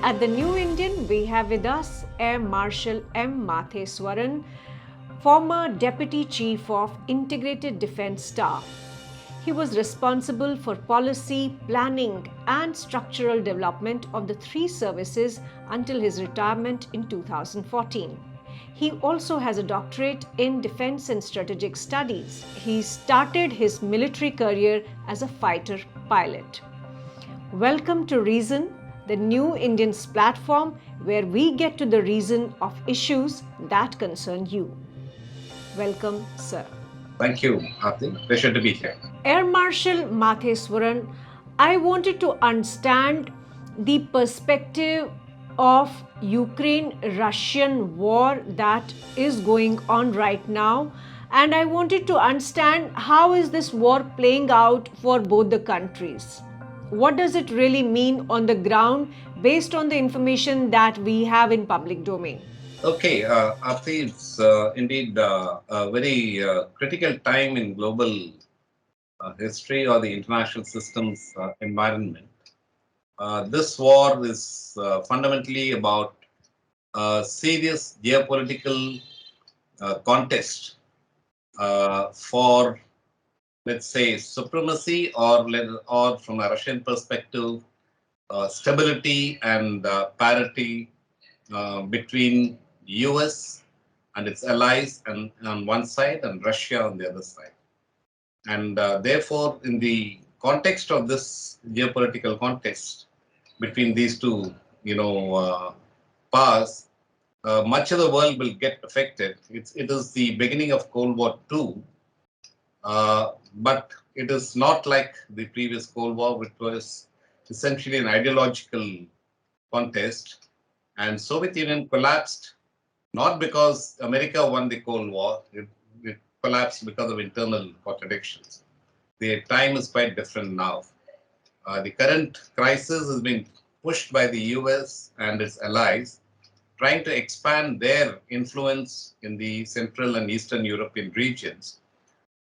At the New Indian, we have with us Air Marshal M. Matheswaran, former Deputy Chief of Integrated Defence Staff. He was responsible for policy, planning and structural development of the three services until his retirement in 2014. He also has a doctorate in Defence and Strategic Studies. He started his military career as a fighter pilot. Welcome to Reason, the New Indian's platform where we get to the reason of issues that concern you. Welcome, sir. Thank you, Aarti. Pleasure to be here. Air Marshal Matheswaran, I wanted to understand the perspective of Ukraine-Russian war that is going on right now, and I wanted to understand how is this war playing out for both the countries. What does it really mean on the ground based on the information that we have in public domain? Okay, Aarti, it's indeed a very critical time in global history or the international systems environment. This war is fundamentally about a serious geopolitical contest for, let's say, supremacy or from a Russian perspective, stability and parity between US and its allies and on one side and Russia on the other side. And therefore, in the context of this geopolitical context between these two, powers, much of the world will get affected. It is the beginning of Cold War II, but it is not like the previous Cold War, which was essentially an ideological contest. And Soviet Union collapsed not because America won the Cold War. It collapsed because of internal contradictions. The time is quite different now. The current crisis has been pushed by the US and its allies, trying to expand their influence in the Central and Eastern European regions.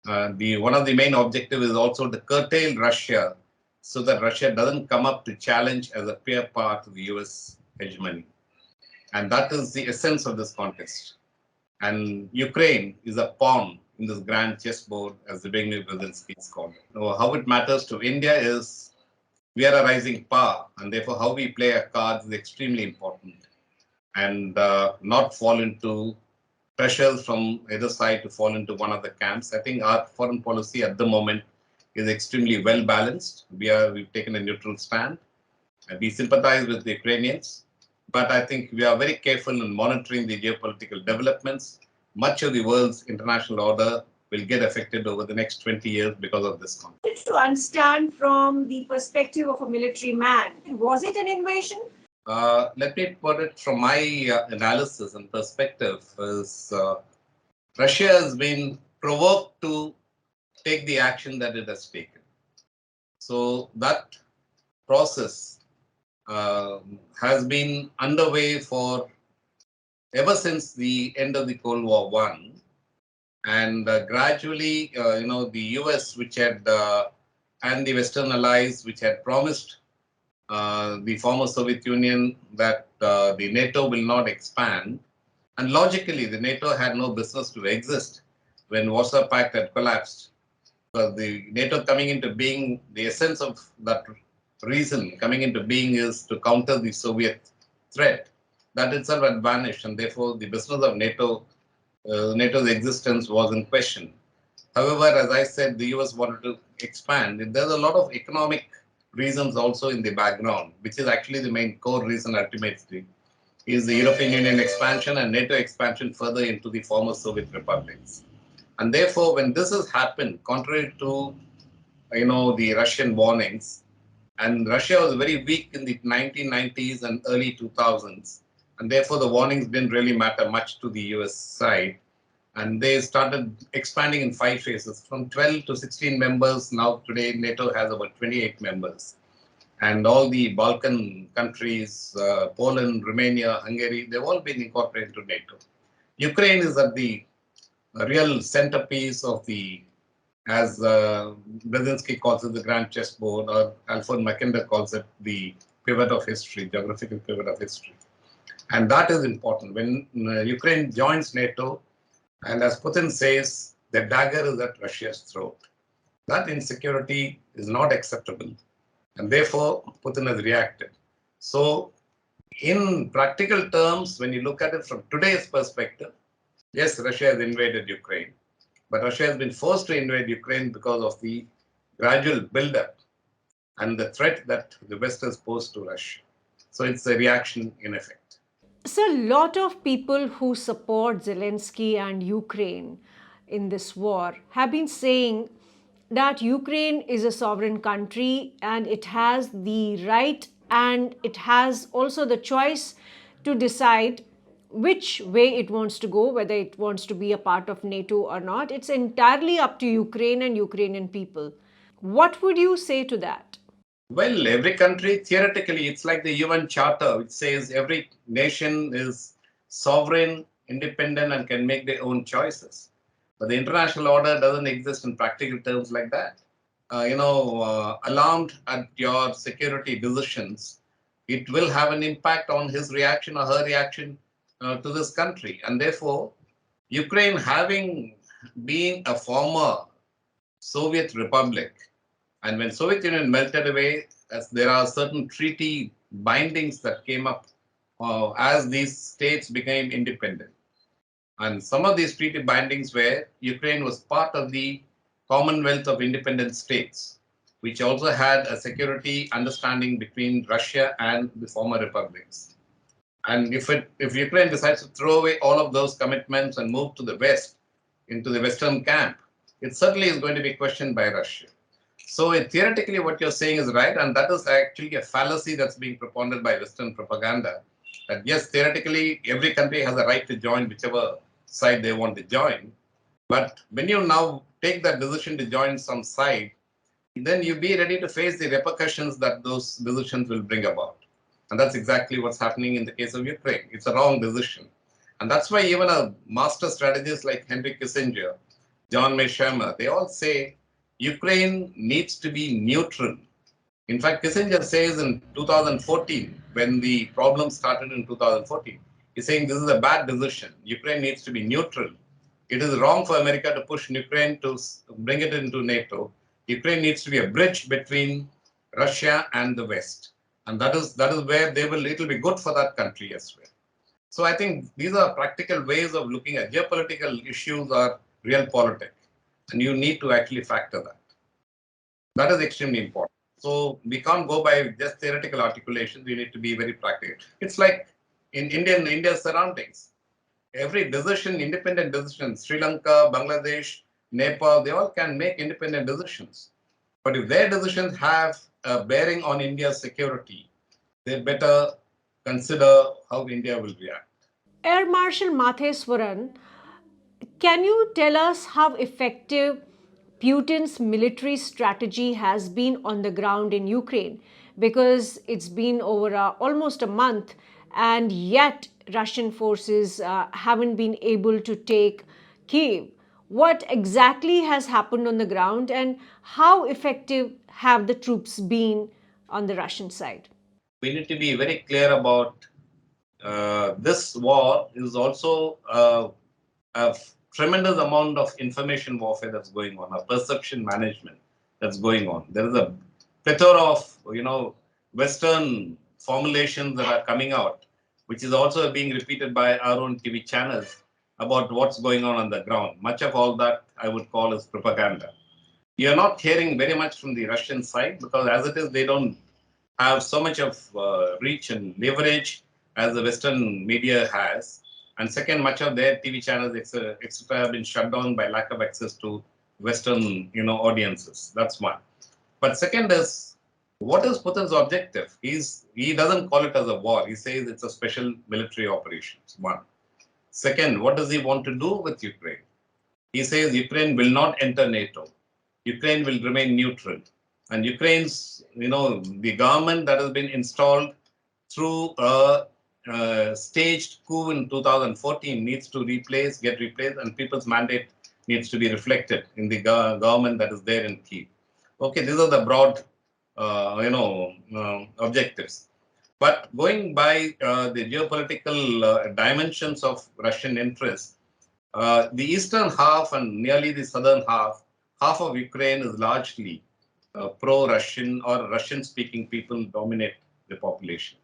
One of the main objectives is also to curtail Russia so that Russia doesn't come up to challenge as a peer part of the US hegemony. And that is the essence of this contest. And Ukraine is a pawn in this grand chessboard, as the beginning of Brzezinski is called. So how it matters to India is we are a rising power, and therefore how we play our cards is extremely important. And not fall into pressures from either side to fall into one of the camps. I think our foreign policy at the moment is extremely well balanced. We've taken a neutral stand. And we sympathize with the Ukrainians. But I think we are very careful in monitoring the geopolitical developments. Much of the world's international order will get affected over the next 20 years because of this conflict. To understand from the perspective of a military man, was it an invasion? Let me put it from my analysis and perspective is Russia has been provoked to take the action that it has taken. So that process has been underway for ever since the end of the Cold War I. And gradually, the US, which had, and the Western allies, which had promised the former Soviet Union that the NATO will not expand. And logically, the NATO had no business to exist when Warsaw Pact had collapsed. Because the NATO coming into being, the essence of that reason coming into being is to counter the Soviet threat. That itself had vanished, and therefore the business of NATO's existence was in question. However, as I said, the US wanted to expand. There's a lot of economic reasons also in the background, which is actually the main core reason ultimately, is the European Union expansion and NATO expansion further into the former Soviet republics. And therefore, when this has happened, contrary to the Russian warnings, and Russia was very weak in the 1990s and early 2000s, and therefore the warnings didn't really matter much to the US side. And they started expanding in 5 phases, from 12 to 16 members. Now today NATO has about 28 members. And all the Balkan countries, Poland, Romania, Hungary, they've all been incorporated into NATO. Ukraine is at the real centerpiece of the, as Brzezinski calls it, the grand chessboard, or Alfred Mackinder calls it, the pivot of history, geographical pivot of history. And that is important. When Ukraine joins NATO, and as Putin says, the dagger is at Russia's throat. That insecurity is not acceptable. And therefore, Putin has reacted. So, in practical terms, when you look at it from today's perspective, yes, Russia has invaded Ukraine, but Russia has been forced to invade Ukraine because of the gradual buildup and the threat that the West has posed to Russia. So it's a reaction in effect. So, a lot of people who support Zelensky and Ukraine in this war have been saying that Ukraine is a sovereign country and it has the right and it has also the choice to decide which way it wants to go, whether it wants to be a part of NATO or not. It's entirely up to Ukraine and Ukrainian people. What would you say to that? Well, every country, theoretically, it's like the UN Charter, which says every nation is sovereign, independent, and can make their own choices. But the international order doesn't exist in practical terms like that. Alarmed at your security decisions, it will have an impact on his reaction or her reaction to this country. And therefore, Ukraine, having been a former Soviet republic, and when Soviet Union melted away, as there are certain treaty bindings that came up as these states became independent. And some of these treaty bindings were Ukraine was part of the Commonwealth of Independent States, which also had a security understanding between Russia and the former republics. And if Ukraine decides to throw away all of those commitments and move to the West, into the Western camp, it certainly is going to be questioned by Russia. So theoretically, what you're saying is right, and that is actually a fallacy that's being propounded by Western propaganda. That yes, theoretically, every country has a right to join whichever side they want to join. But when you now take that decision to join some side, then you be ready to face the repercussions that those decisions will bring about. And that's exactly what's happening in the case of Ukraine. It's a wrong decision. And that's why even a master strategist like Henry Kissinger, John Mearsheimer, they all say Ukraine needs to be neutral. In fact, Kissinger says in 2014, when the problem started in 2014, he's saying this is a bad decision. Ukraine needs to be neutral. It is wrong for America to push Ukraine to bring it into NATO. Ukraine needs to be a bridge between Russia and the West. And that is where it will be good for that country as well. So I think these are practical ways of looking at geopolitical issues are real politics. And you need to actually factor that. That is extremely important. So we can't go by just theoretical articulations. We need to be very practical. It's like in India's surroundings. Every decision, independent decision, Sri Lanka, Bangladesh, Nepal, they all can make independent decisions. But if their decisions have a bearing on India's security, they better consider how India will react. Air Marshal Matheswaran, can you tell us how effective Putin's military strategy has been on the ground in Ukraine? Because it's been over almost a month, and yet Russian forces haven't been able to take Kiev. What exactly has happened on the ground, and how effective have the troops been on the Russian side? We need to be very clear about this war is also a tremendous amount of information warfare that's going on, a perception management that's going on. There is a plethora of Western formulations that are coming out, which is also being repeated by our own TV channels about what's going on the ground. Much of all that I would call is propaganda. You're not hearing very much from the Russian side because as it is, they don't have so much of reach and leverage as the Western media has. And second, much of their TV channels, etc., have been shut down by lack of access to Western, audiences. That's one. But second is, what is Putin's objective? He doesn't call it as a war. He says it's a special military operations. One. Second, what does he want to do with Ukraine? He says Ukraine will not enter NATO. Ukraine will remain neutral. And Ukraine's, the government that has been installed through a staged coup in 2014 needs to get replaced, and people's mandate needs to be reflected in the government that is there in Kyiv. Okay, these are the broad, objectives. But going by the geopolitical dimensions of Russian interests, the eastern half and nearly the southern half of Ukraine is largely pro-Russian or Russian-speaking people dominate the population.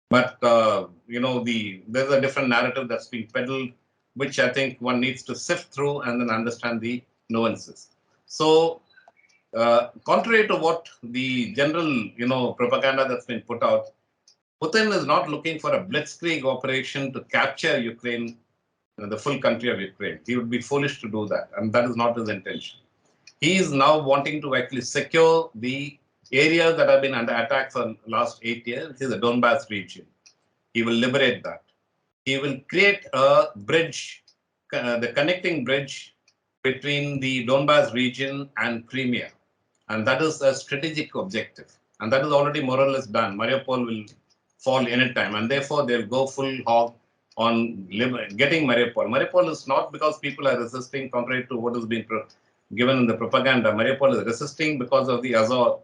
But there's a different narrative that's being peddled, which I think one needs to sift through and then understand the nuances. So, contrary to what the general propaganda that's been put out, Putin is not looking for a blitzkrieg operation to capture Ukraine, the full country of Ukraine. He would be foolish to do that, and that is not his intention. He is now wanting to actually secure the areas that have been under attack for the last 8 years, which is the Donbass region. He will liberate that. He will create a bridge, the connecting bridge between the Donbass region and Crimea. And that is a strategic objective. And that is already more or less done. Mariupol will fall anytime. And therefore, they'll go full hog on getting Mariupol. Mariupol is not because people are resisting, contrary to what is being given in the propaganda. Mariupol is resisting because of the Azov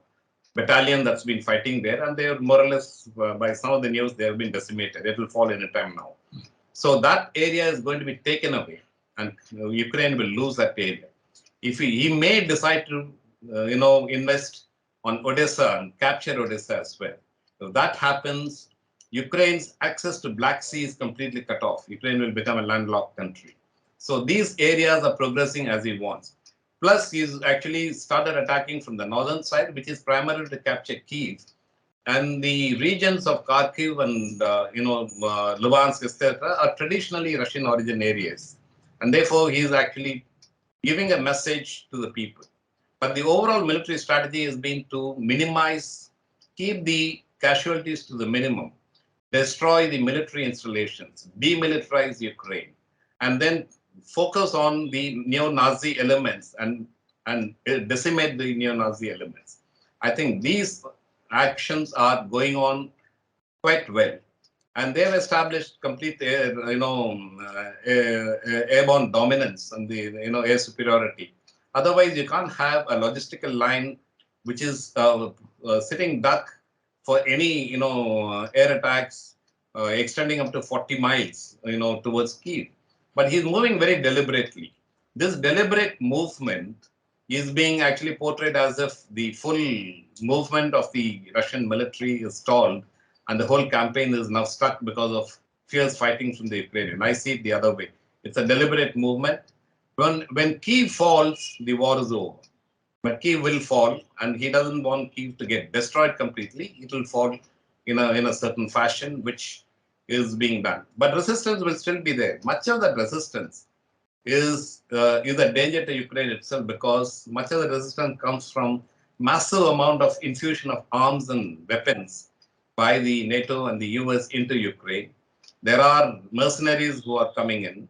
battalion that's been fighting there, and they are more or less, by some of the news, they have been decimated. It will fall any time now. So that area is going to be taken away, and Ukraine will lose that area. If he may decide to, invest on Odessa and capture Odessa as well. If that happens, Ukraine's access to Black Sea is completely cut off. Ukraine will become a landlocked country. So these areas are progressing as he wants. Plus, he's actually started attacking from the northern side, which is primarily to capture Kyiv. And the regions of Kharkiv and Luhansk, etc., are traditionally Russian origin areas, and therefore he is actually giving a message to the people. But the overall military strategy has been to minimize, keep the casualties to the minimum, destroy the military installations, demilitarize Ukraine, and then focus on the neo-Nazi elements and decimate the neo-Nazi elements. I think these actions are going on quite well, and they have established complete airborne dominance and the air superiority. Otherwise, you can't have a logistical line which is sitting duck for any air attacks extending up to 40 miles towards Kiev. But he's moving very deliberately. This deliberate movement is being actually portrayed as if the full movement of the Russian military is stalled and the whole campaign is now stuck because of fierce fighting from the Ukrainian. I see it the other way. It's a deliberate movement. When Kyiv falls, the war is over. But Kyiv will fall, and he doesn't want Kyiv to get destroyed completely. It will fall in a certain fashion, which is being done. But resistance will still be there. Much of that resistance is a danger to Ukraine itself, because much of the resistance comes from massive amount of infusion of arms and weapons by the NATO and the US into Ukraine. There are mercenaries who are coming in.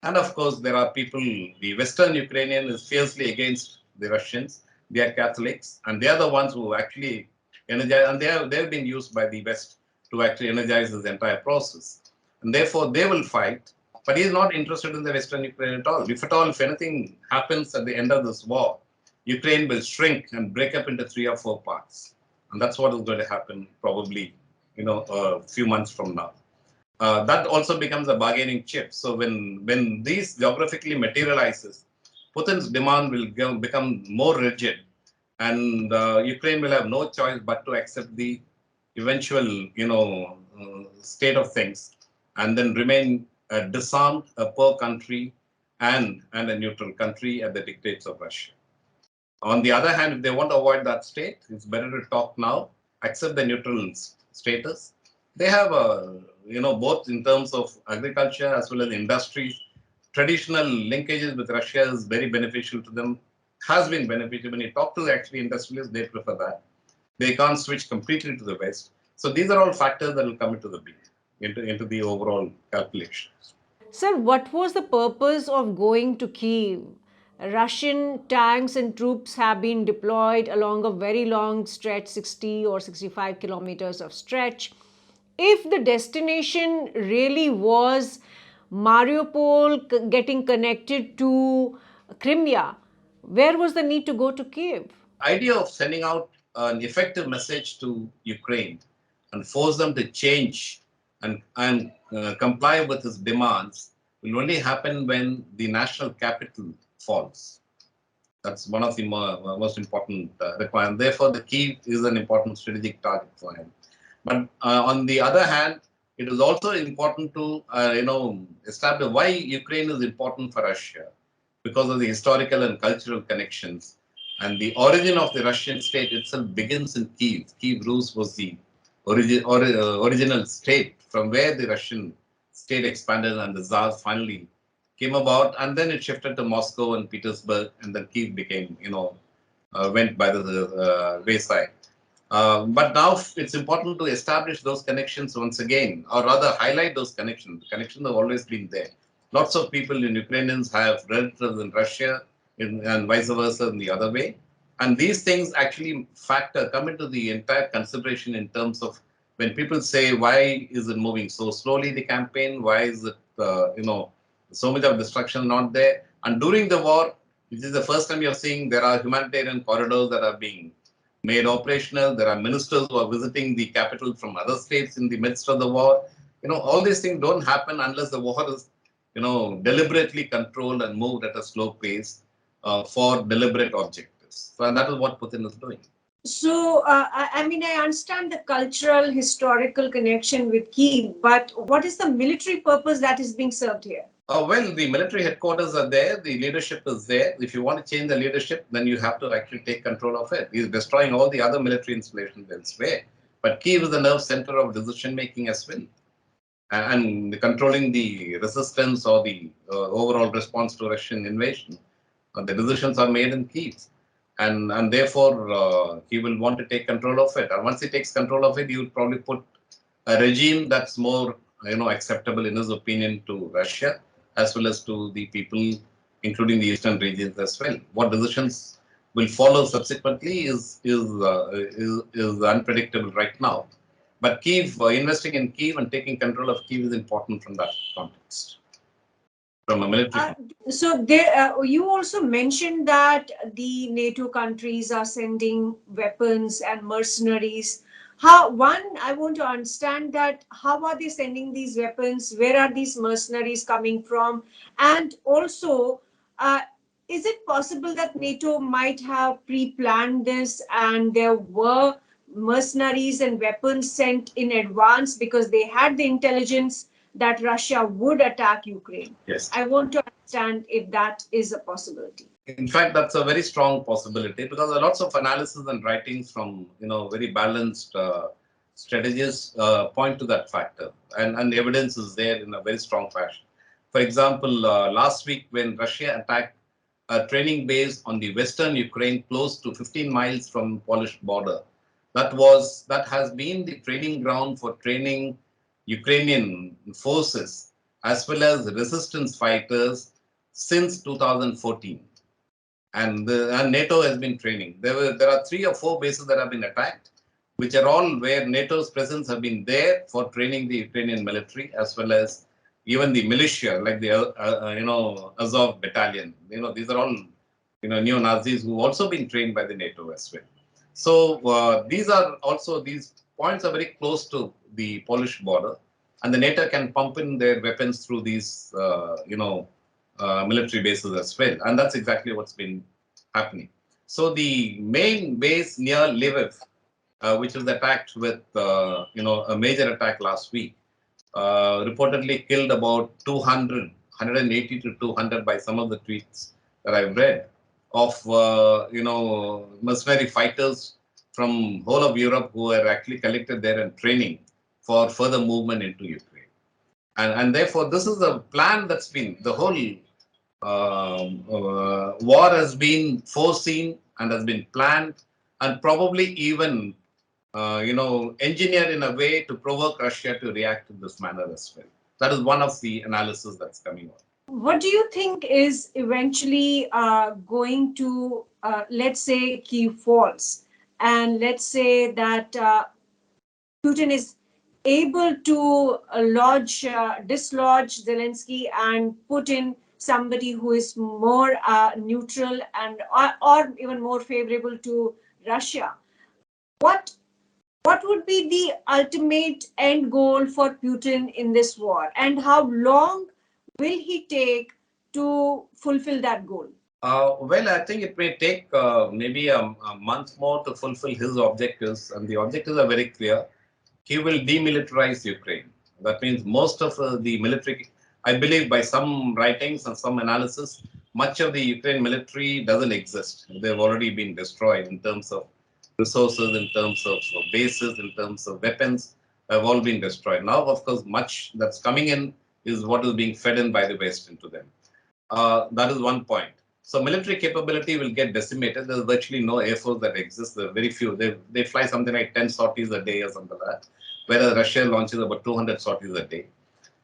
And of course, there are people, the Western Ukrainian is fiercely against the Russians. They are Catholics, and they are the ones who actually energize, and they've been used by the West to actually energize this entire process. And therefore, they will fight, but he is not interested in the Western Ukraine at all. If anything happens at the end of this war, Ukraine will shrink and break up into 3 or 4 parts. And that's what is going to happen probably, a few months from now. That also becomes a bargaining chip. So when these geographically materializes, Putin's demand will become more rigid, and Ukraine will have no choice but to accept the eventual, state of things, and then remain disarmed, a poor country, and a neutral country at the dictates of Russia. On the other hand, if they want to avoid that state, it's better to talk now, accept the neutral status. They have both in terms of agriculture as well as industries, traditional linkages with Russia is very beneficial to them, has been beneficial. When you talk to the actually industrialists, they prefer that. They can't switch completely to the West. So these are all factors that will come into the overall calculations. Sir, what was the purpose of going to Kiev? Russian tanks and troops have been deployed along a very long stretch, 60 or 65 kilometers of stretch. If the destination really was Mariupol getting connected to Crimea, where was the need to go to Kiev? Idea of sending out an effective message to Ukraine and force them to change and comply with his demands will only happen when the national capital falls. That's one of the most important requirements. Therefore, the key is an important strategic target for him. But on the other hand, it is also important to establish why Ukraine is important for Russia, because of the historical and cultural connections. And the origin of the Russian state itself begins in Kiev. Kiev Rus was the original state from where the Russian state expanded and the Tsars finally came about. And then it shifted to Moscow and Petersburg, and then Kiev became, went by the wayside. But now it's important to establish those connections once again, or rather highlight those connections. The connections have always been there. Lots of people in Ukrainians have relatives in Russia and vice versa in the other way. And these things actually come into the entire consideration in terms of when people say, why is it moving so slowly, the campaign? Why is it, so much of destruction not there? And during the war, this is the first time you're seeing there are humanitarian corridors that are being made operational. There are ministers who are visiting the capital from other states in the midst of the war. All these things don't happen unless the war is, deliberately controlled and moved at a slow pace for deliberate objectives. So, and that is what Putin is doing. So, I mean, I understand the cultural, historical connection with Kiev, but what is the military purpose that is being served here? Well, the military headquarters are there. The leadership is there. If you want to change the leadership, then you have to actually take control of it. He's destroying all the other military installations elsewhere. But Kiev is the nerve center of decision making as well. And controlling the resistance or the overall response to Russian invasion. The decisions are made in Kiev. And therefore, he will want to take control of it. And once he takes control of it, he will probably put a regime that's more acceptable in his opinion to Russia, as well as to the people, including the eastern regions as well. What decisions will follow subsequently is unpredictable right now. But Kiev, investing in Kiev and taking control of Kiev is important from that context, from a military. So there, you also mentioned that the NATO countries are sending weapons and mercenaries. I want to understand that how are they sending these weapons? Where are these mercenaries coming from? And also, is it possible that NATO might have pre-planned this and there were mercenaries and weapons sent in advance because they had the intelligence that Russia would attack Ukraine? Yes. I want to understand if that is a possibility. In fact, that's a very strong possibility because there are lots of analysis and writings from very balanced strategists point to that factor, and evidence is there in a very strong fashion. For example, last week when Russia attacked a training base on the western Ukraine, close to 15 miles from Polish border, that has been the training ground for training Ukrainian forces as well as resistance fighters since 2014. And NATO has been training. There are 3 or 4 bases that have been attacked, which are all where NATO's presence have been there for training the Ukrainian military as well as even the militia, like the Azov battalion. These are all neo-Nazis who also been trained by the NATO as well. So these points are very close to the Polish border, and the NATO can pump in their weapons through these military bases as well, and that's exactly what's been happening. So the main base near Lviv, which was attacked with a major attack last week, reportedly killed about 180 to 200 by some of the tweets that I've read of mercenary fighters from whole of Europe who are actually collected there and training for further movement into Ukraine. And therefore, this is a plan that's been, the whole war has been foreseen and has been planned and probably even, engineered in a way to provoke Russia to react in this manner as well. That is one of the analysis that's coming on. What do you think is eventually going to, let's say, Kyiv falls, and let's say that Putin is able to dislodge Zelensky and put in somebody who is more neutral and or even more favorable to Russia? What What would be the ultimate end goal for Putin in this war, and how long will he take to fulfill that goal? Well, I think it may take maybe a month more to fulfill his objectives, and the objectives are very clear. He will demilitarize Ukraine. That means most of the military, I believe by some writings and some analysis, much of the Ukraine military doesn't exist. They've already been destroyed in terms of resources, in terms of bases, in terms of weapons, have all been destroyed. Now, of course, much that's coming in is what is being fed in by the West into them. That is one point. So military capability will get decimated. There's virtually no air force that exists. There are very few. They fly something like 10 sorties a day or something like that, whereas Russia launches about 200 sorties a day.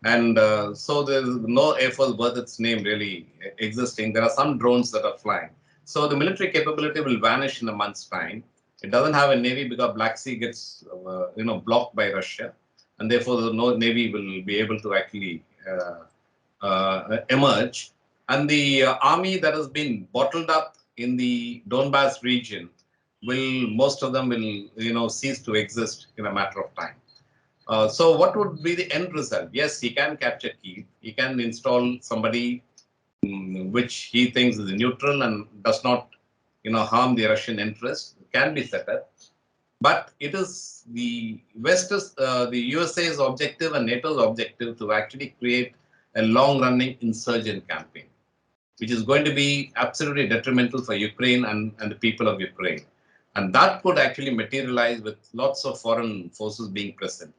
And so there's no air force worth its name really existing. There are some drones that are flying. So the military capability will vanish in a month's time. It doesn't have a navy because Black Sea gets blocked by Russia, and therefore no navy will be able to actually emerge. And the army that has been bottled up in the Donbass region will, most of them will, cease to exist in a matter of time. So what would be the end result? Yes, he can capture Kyiv. He can install somebody which he thinks is neutral and does not, harm the Russian interests. It can be set up. But it is the the USA's objective and NATO's objective to actually create a long-running insurgent campaign, which is going to be absolutely detrimental for Ukraine and the people of Ukraine. And that could actually materialize with lots of foreign forces being present.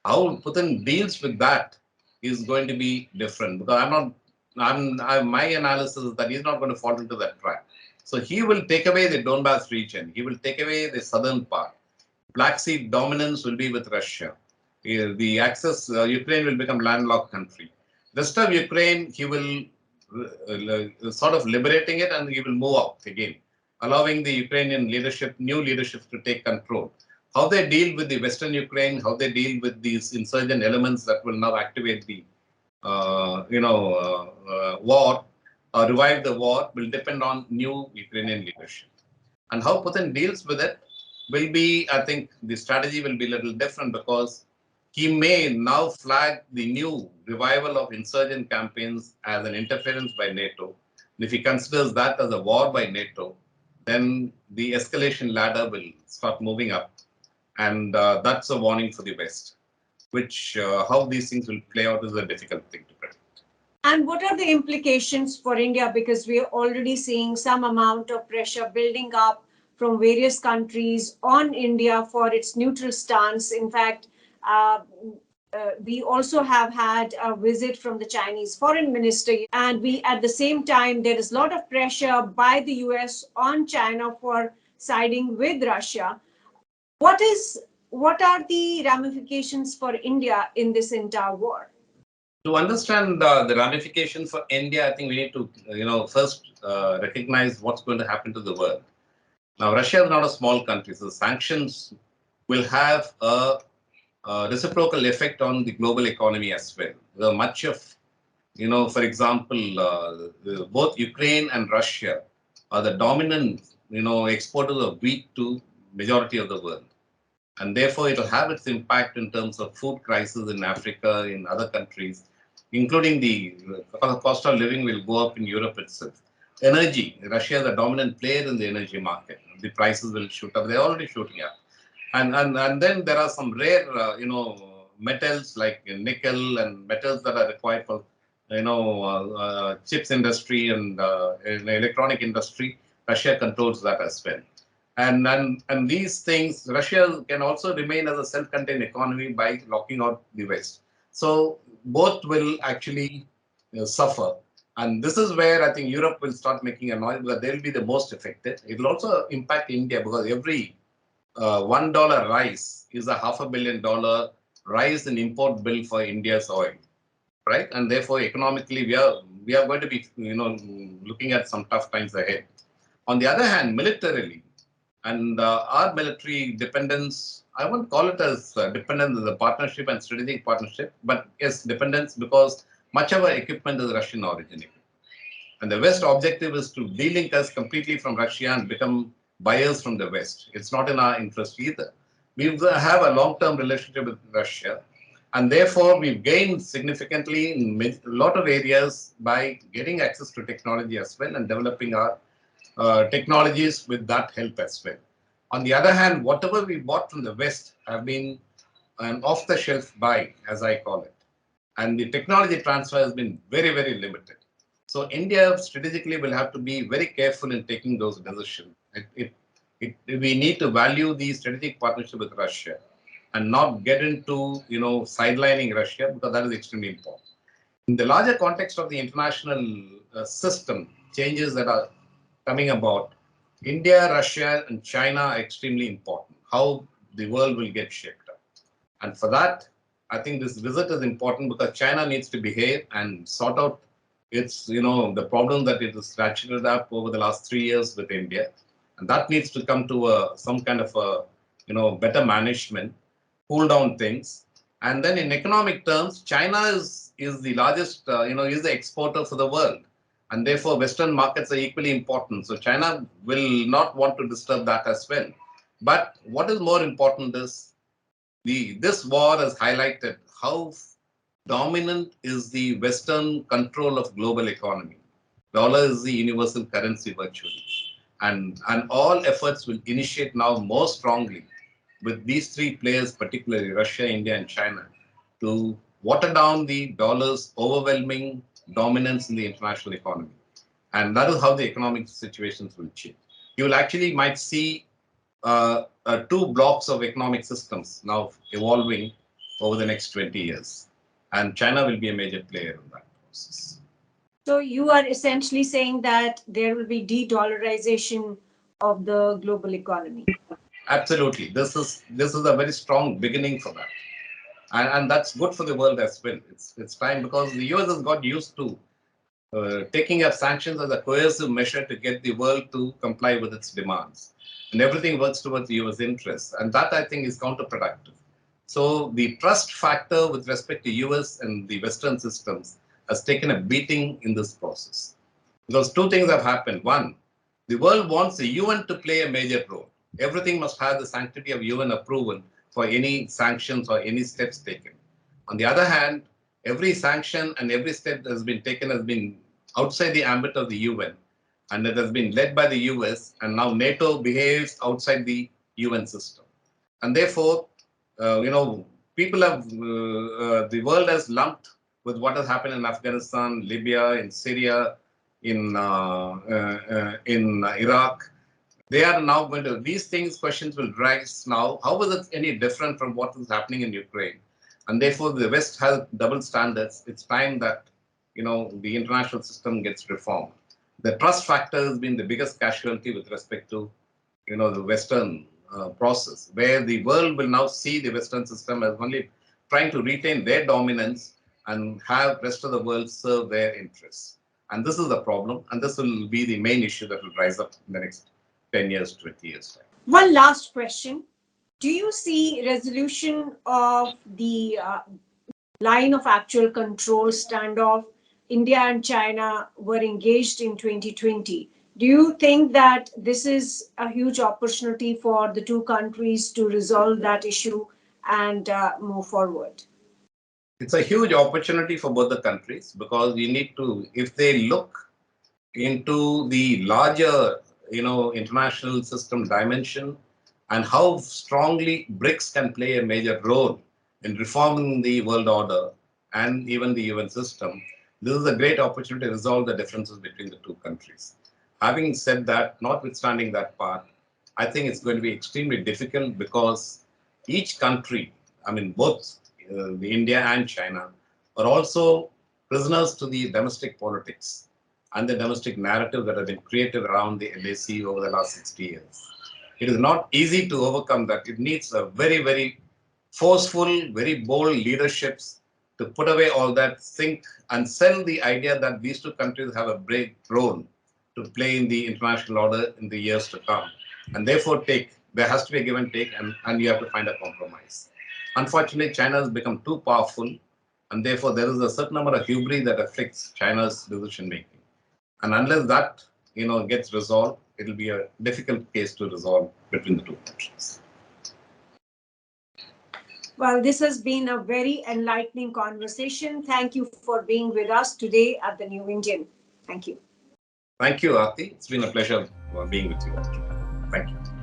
How Putin deals with that is going to be different, because my analysis is that he's not going to fall into that trap. So he will take away the Donbass region. He will take away the southern part. Black Sea dominance will be with Russia. The access, Ukraine will become landlocked country. Rest of Ukraine, he will sort of liberating it, and he will move out again, allowing the Ukrainian leadership, new leadership, to take control. How they deal with the Western Ukraine, how they deal with these insurgent elements that will now activate the, war, or revive the war, will depend on new Ukrainian leadership. And how Putin deals with it will be, I think, the strategy will be a little different, because he may now flag the new revival of insurgent campaigns as an interference by NATO. And if he considers that as a war by NATO, then the escalation ladder will start moving up. And that's a warning for the West, which how these things will play out is a difficult thing to predict. And what are the implications for India? Because we are already seeing some amount of pressure building up from various countries on India for its neutral stance. In fact, we also have had a visit from the Chinese foreign minister, and we, at the same time, there is a lot of pressure by the US on China for siding with Russia. What are the ramifications for India in this entire war? To understand the ramifications for India, I think we need to, first recognize what's going to happen to the world. Now, Russia is not a small country, so sanctions will have a reciprocal effect on the global economy as well. Much of, for example, both Ukraine and Russia are the dominant, exporters of wheat to majority of the world. And therefore, it will have its impact in terms of food crisis in Africa, in other countries, including the cost of living will go up in Europe itself. Energy, Russia is a dominant player in the energy market. The prices will shoot up. They're already shooting up. And then there are some rare, metals like nickel and metals that are required for, chips industry and in the electronic industry. Russia controls that as well. And these things, Russia can also remain as a self-contained economy by locking out the West. So both will actually suffer. And this is where I think Europe will start making a noise, because they'll be the most affected. It will also impact India, because every $1 rise is a $500 million rise in import bill for India's oil, right? And therefore, economically, we are going to be, looking at some tough times ahead. On the other hand, militarily, and our military dependence, I won't call it as dependence as a partnership and strategic partnership, but yes, dependence, because much of our equipment is Russian origin. And the West objective is to de-link us completely from Russia and become buyers from the West. It's not in our interest either. We have a long-term relationship with Russia, and therefore we've gained significantly in a lot of areas by getting access to technology as well and developing our technologies with that help as well. On the other hand, whatever we bought from the West have been an off-the-shelf buy, as I call it, and the technology transfer has been very, very limited. So India strategically will have to be very careful in taking those decisions. We need to value the strategic partnership with Russia and not get into sidelining Russia, because that is extremely important. In the larger context of the international system changes that are coming about, India, Russia, and China are extremely important. How the world will get shaped up. And for that, I think this visit is important because China needs to behave and sort out its, the problem that it has ratcheted up over the last 3 years with India. And that needs to come to some kind of better management, cool down things. And then in economic terms, China is the largest, is the exporter for the world. And therefore, Western markets are equally important. So China will not want to disturb that as well. But what is more important is this war has highlighted how dominant is the Western control of global economy. Dollar is the universal currency virtually. And all efforts will initiate now more strongly with these three players, particularly Russia, India, and China, to water down the dollar's overwhelming dominance in the international economy. And that is how the economic situations will change. You will actually might see two blocks of economic systems now evolving over the next 20 years. And China will be a major player in that process. So you are essentially saying that there will be de-dollarization of the global economy. Absolutely. This is a very strong beginning for that. And that's good for the world as well. It's time, because the US has got used to taking up sanctions as a coercive measure to get the world to comply with its demands. And everything works towards the US interests. And that, I think, is counterproductive. So the trust factor with respect to US and the Western systems has taken a beating in this process. Because two things have happened. One, the world wants the UN to play a major role. Everything must have the sanctity of UN approval for any sanctions or any steps taken. On the other hand, every sanction and every step that has been taken has been outside the ambit of the UN, and it has been led by the US, and now NATO behaves outside the UN system. And therefore, people have, the world has lumped with what has happened in Afghanistan, Libya, in Syria, in Iraq. They are now going to, these things, questions will rise now. How is it any different from what is happening in Ukraine? And therefore, the West has double standards. It's time that, the international system gets reformed. The trust factor has been the biggest casualty with respect to, the Western process, where the world will now see the Western system as only trying to retain their dominance and have rest of the world serve their interests. And this is the problem, and this will be the main issue that will rise up in the next 10 years, 20 years time. One last question. Do you see resolution of the line of actual control standoff? India and China were engaged in 2020. Do you think that this is a huge opportunity for the two countries to resolve that issue and move forward? It's a huge opportunity for both the countries, because we need to, if they look into the larger, international system dimension and how strongly BRICS can play a major role in reforming the world order and even the UN system, this is a great opportunity to resolve the differences between the two countries. Having said that, notwithstanding that part, I think it's going to be extremely difficult, because each country, I mean, both the India and China, are also prisoners to the domestic politics and the domestic narrative that have been created around the LAC over the last 60 years. It is not easy to overcome that. It needs a very, very forceful, very bold leaderships to put away all that, think and sell the idea that these two countries have a great role to play in the international order in the years to come. And therefore, there has to be a give and take, and you have to find a compromise. Unfortunately, China has become too powerful, and therefore there is a certain number of hubris that affects China's decision making. And unless that gets resolved, it will be a difficult case to resolve between the two countries. Well, this has been a very enlightening conversation. Thank you for being with us today at the New Indian. Thank you. Thank you, Aarti. It's been a pleasure being with you. Thank you.